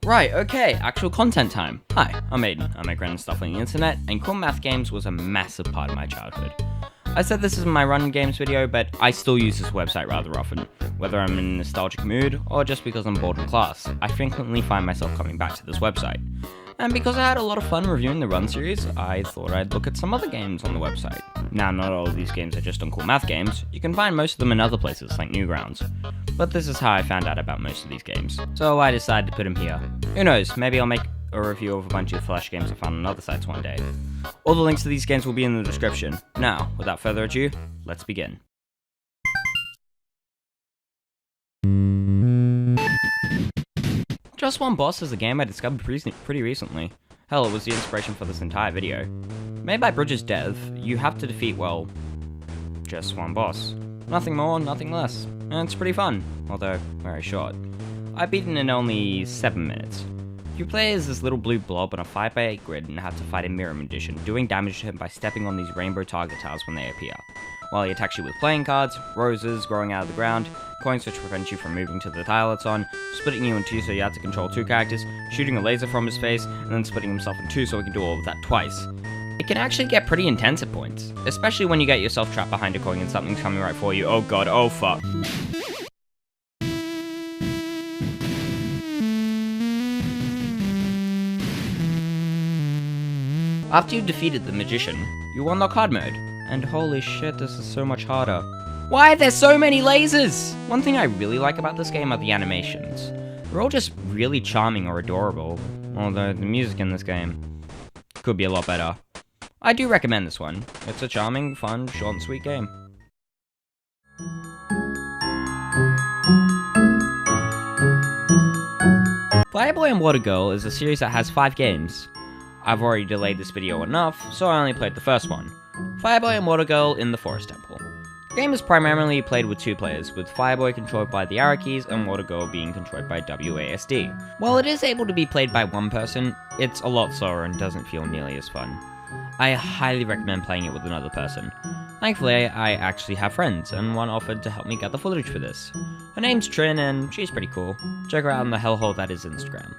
Right, okay, actual content time. Hi, I'm Aiden. I make random stuff on the internet, and Coolmathgames was a massive part of my childhood. I said this isn't my run games video, but I still use this website rather often. Whether I'm in a nostalgic mood, or just because I'm bored in class, I frequently find myself coming back to this website. And because I had a lot of fun reviewing the Run series, I thought I'd look at some other games on the website. Now, not all of these games are just on Coolmathgames. You can find most of them in other places, like Newgrounds. But this is how I found out about most of these games, so I decided to put them here. Who knows, maybe I'll make a review of a bunch of Flash games I found on other sites one day. All the links to these games will be in the description. Now, without further ado, let's begin. Just One Boss is a game I discovered pretty recently. Hell, it was the inspiration for this entire video. Made by Bridges Dev, you have to defeat, well, just one boss. Nothing more, nothing less. And it's pretty fun, although very short. I beat it in only 7 minutes. You play as this little blue blob on a 5x8 grid and have to fight a mirror magician, doing damage to him by stepping on these rainbow target tiles when they appear. While he attacks you with playing cards, roses growing out of the ground, coins which prevent you from moving to the tile it's on, splitting you in two so you have to control 2 characters, shooting a laser from his face, and then splitting himself in 2 so he can do all of that twice. It can actually get pretty intense at points, especially when you get yourself trapped behind a coin and something's coming right for you. Oh god, oh fuck. After you've defeated the magician, you unlock hard mode, and holy shit, this is so much harder. Why are there so many lasers? One thing I really like about this game are the animations. They're all just really charming or adorable, although the music in this game could be a lot better. I do recommend this one. It's a charming, fun, short and sweet game. Fireboy and Water Girl is a series that has 5 games. I've already delayed this video enough, so I only played the first one. Fireboy and Water Girl in the Forest Temple. The game is primarily played with 2 players, with Fireboy controlled by the arrow keys and Water Girl being controlled by WASD. While it is able to be played by one person, it's a lot slower and doesn't feel nearly as fun. I highly recommend playing it with another person. Thankfully, I actually have friends, and one offered to help me get the footage for this. Her name's Trin, and she's pretty cool. Check her out on the hellhole that is Instagram.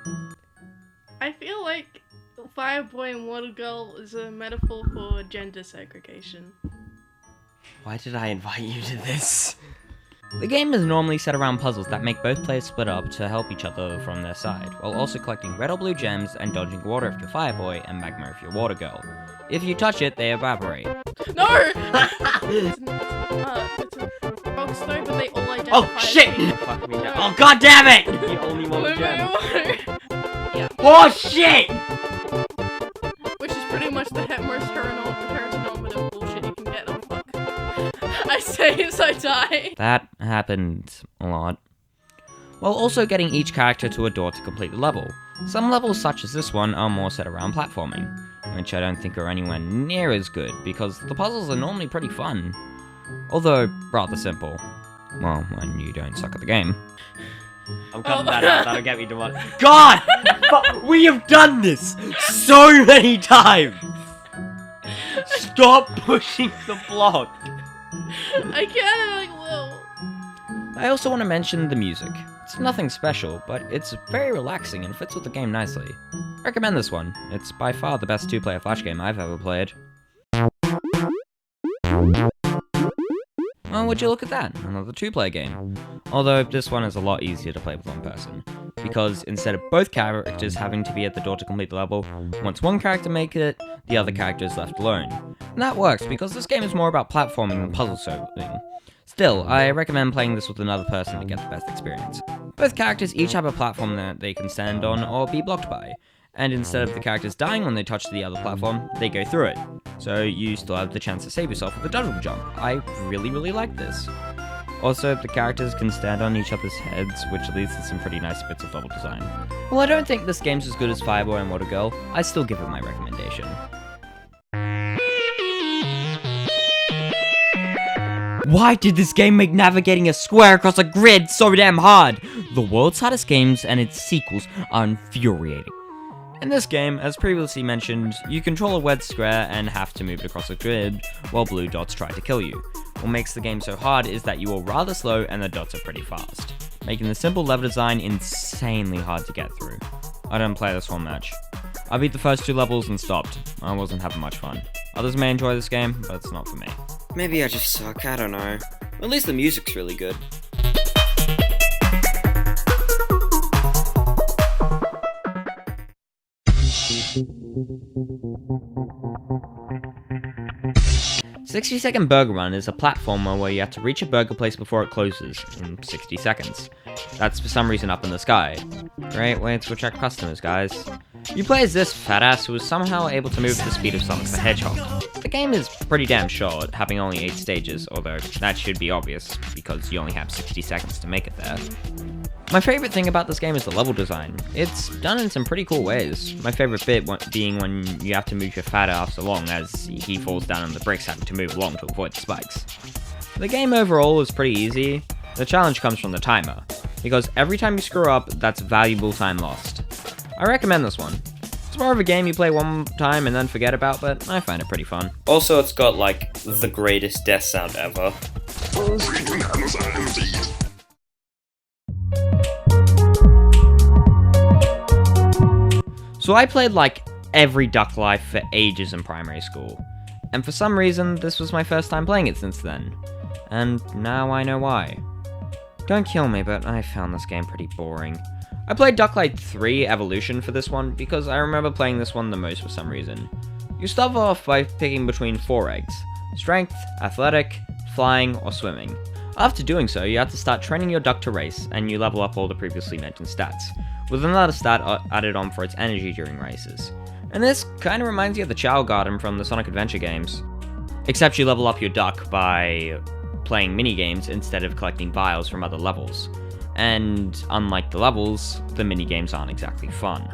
I feel like Fireboy and Water Girl is a metaphor for gender segregation. Why did I invite you to this? The game is normally set around puzzles that make both players split up to help each other from their side, while also collecting red or blue gems and dodging water if you're Fireboy and magma if you're Water Girl. If you touch it, they evaporate. No! It's a rock stone, but they all identify. Oh shit! Fuck me now. Oh god damn it! You only want a gem. Yeah. Oh shit! Which is pretty much the most heteronormative bullshit you can get. Oh fuck. I say as I die. That happened a lot. While also getting each character to a door to complete the level. Some levels such as this one are more set around platforming, which I don't think are anywhere near as good because the puzzles are normally pretty fun. Although rather simple. Well, when you don't suck at the game. I'm cutting that out, that'll get me to one. God! We have done this so many times! Stop pushing the block! I can't, whoa. I also want to mention the music. It's nothing special, but it's very relaxing and fits with the game nicely. Recommend this one. It's by far the best 2-player Flash game I've ever played. Well, would you look at that? Another 2-player game. Although this one is a lot easier to play with one person, because instead of both characters having to be at the door to complete the level, once one character makes it, the other character is left alone. And that works because this game is more about platforming than puzzle solving. Still, I recommend playing this with another person to get the best experience. Both characters each have a platform that they can stand on or be blocked by, and instead of the characters dying when they touch the other platform, they go through it. So you still have the chance to save yourself with a double jump. I really like this. Also, the characters can stand on each other's heads, which leads to some pretty nice bits of level design. While I don't think this game's as good as Fireboy and Water Girl, I still give it my recommendation. Why did this game make navigating a square across a grid so damn hard? The world's hardest games and its sequels are infuriating. In this game, as previously mentioned, you control a red square and have to move it across a grid while blue dots try to kill you. What makes the game so hard is that you are rather slow and the dots are pretty fast. making the simple level design insanely hard to get through. I didn't play this one much. I beat the first 2 levels and stopped. I wasn't having much fun. Others may enjoy this game, but it's not for me. Maybe I just suck, I don't know. At least the music's really good. "60-Second Burg Run" is a platformer where you have to reach a burger place before it closes in 60 seconds. That's for some reason up in the sky. Great way to attract customers, guys. You play as this fat ass who is somehow able to move at the speed of Sonic the Hedgehog. The game is pretty damn short, having only 8 stages, although that should be obvious because you only have 60 seconds to make it there. My favorite thing about this game is the level design. It's done in some pretty cool ways. My favorite bit being when you have to move your fat ass along as he falls down on the bricks, having to move along to avoid the spikes. The game overall is pretty easy. The challenge comes from the timer, because every time you screw up, that's valuable time lost. I recommend this one. It's more of a game you play one time and then forget about, but I find it pretty fun. Also, it's got, like, the greatest death sound ever. So I played like every Duck Life for ages in primary school, and for some reason this was my first time playing it since then, and now I know why. Don't kill me, but I found this game pretty boring. I played Duck Life 3 Evolution for this one because I remember playing this one the most for some reason. You start off by picking between 4 eggs: strength, athletic, flying, or swimming. After doing so, you have to start training your duck to race, and you level up all the previously mentioned stats, with another stat added on for its energy during races. And this kinda reminds you of the Chow Garden from the Sonic Adventure games. Except you level up your duck by playing minigames instead of collecting vials from other levels. And unlike the levels, the minigames aren't exactly fun.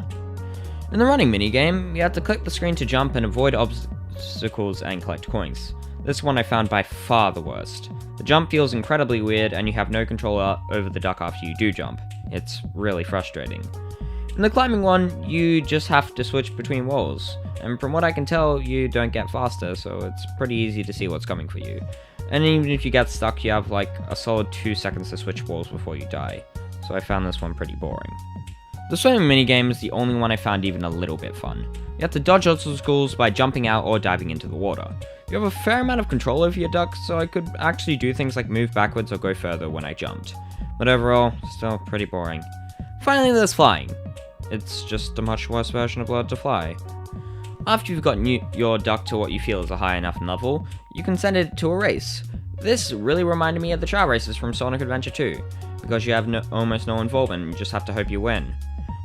In the running minigame, you have to click the screen to jump and avoid obstacles and collect coins. This one I found by far the worst. The jump feels incredibly weird and you have no control over the duck after you do jump. It's really frustrating. In the climbing one, you just have to switch between walls, and from what I can tell, you don't get faster, so it's pretty easy to see what's coming for you. And even if you get stuck, you have like a solid 2 seconds to switch walls before you die, so I found this one pretty boring. The swimming minigame is the only one I found even a little bit fun. You have to dodge obstacles by jumping out or diving into the water. You have a fair amount of control over your duck, so I could actually do things like move backwards or go further when I jumped. But overall, still pretty boring. Finally, there's flying. It's just a much worse version of Learn to Fly. After you've gotten your duck to what you feel is a high enough level, you can send it to a race. This really reminded me of the Chow races from Sonic Adventure 2, because you have almost no involvement and you just have to hope you win.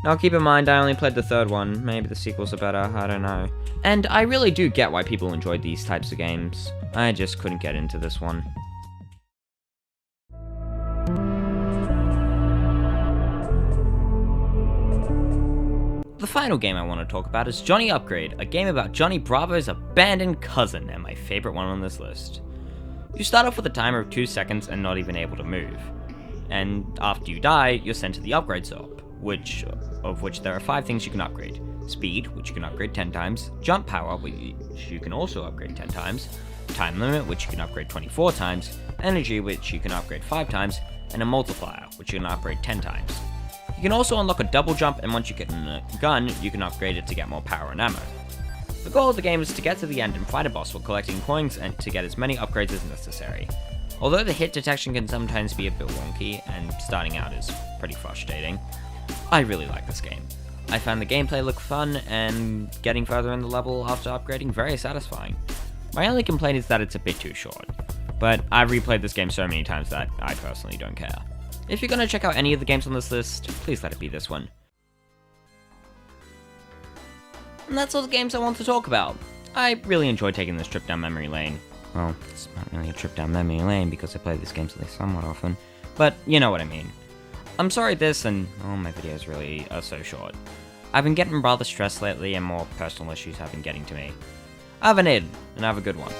Now keep in mind I only played the 3rd one, maybe the sequels are better, I don't know. And I really do get why people enjoyed these types of games. I just couldn't get into this one. The final game I want to talk about is Johnny Upgrade, a game about Johnny Bravo's abandoned cousin, and my favorite one on this list. You start off with a timer of 2 seconds and not even able to move. And after you die, you're sent to the upgrade shop, of which there are 5 things you can upgrade. Speed, which you can upgrade 10 times, jump power, which you can also upgrade 10 times, time limit, which you can upgrade 24 times, energy, which you can upgrade 5 times, and a multiplier, which you can upgrade 10 times. You can also unlock a double jump, and once you get a gun, you can upgrade it to get more power and ammo. The goal of the game is to get to the end and fight a boss while collecting coins and to get as many upgrades as necessary. Although the hit detection can sometimes be a bit wonky, and starting out is pretty frustrating, I really like this game. I found the gameplay look fun, and getting further in the level after upgrading very satisfying. My only complaint is that it's a bit too short, but I've replayed this game so many times that I personally don't care. If you're gonna check out any of the games on this list, please let it be this one. And that's all the games I want to talk about. I really enjoyed taking this trip down memory lane. Well, it's not really a trip down memory lane because I play these games at least somewhat often, but you know what I mean. I'm sorry this and all my videos really are so short. I've been getting rather stressed lately and more personal issues have been getting to me. I have an Aiden, and have a good one.